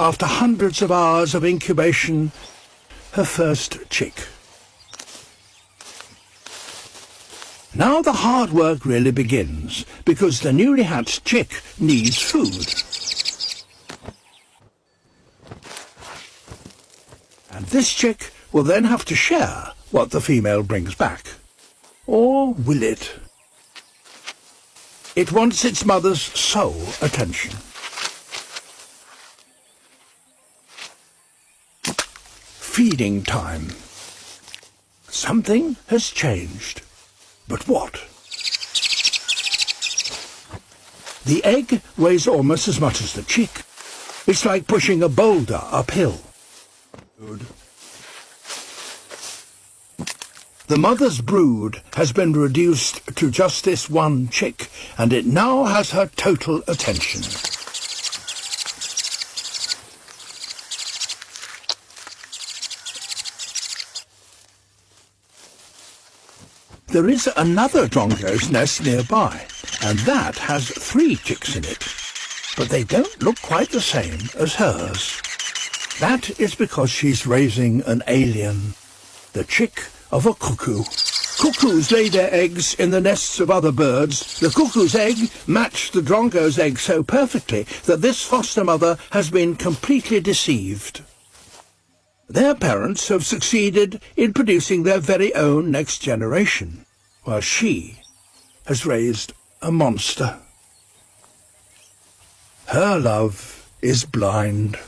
after hundreds of hours of incubation, her first chick. Now the hard work really begins, because the newly hatched chick needs food. And this chick will then have to share what the female brings back. Or will it? It wants its mother's sole attention. Feeding time. Something has changed. But what? The egg weighs almost as much as the chick. It's like pushing a boulder uphill. The mother's brood has been reduced to just this one chick, and it now has her total attention. There is another Drongo's nest nearby, and that has 3 chicks in it. But they don't look quite the same as hers. That is because she's raising an alien, the chick of a cuckoo. Cuckoos lay their eggs in the nests of other birds. The cuckoo's egg matched the Drongo's egg so perfectly that this foster mother has been completely deceived. Their parents have succeeded in producing their very own next generation, while she has raised a monster. Her love is blind.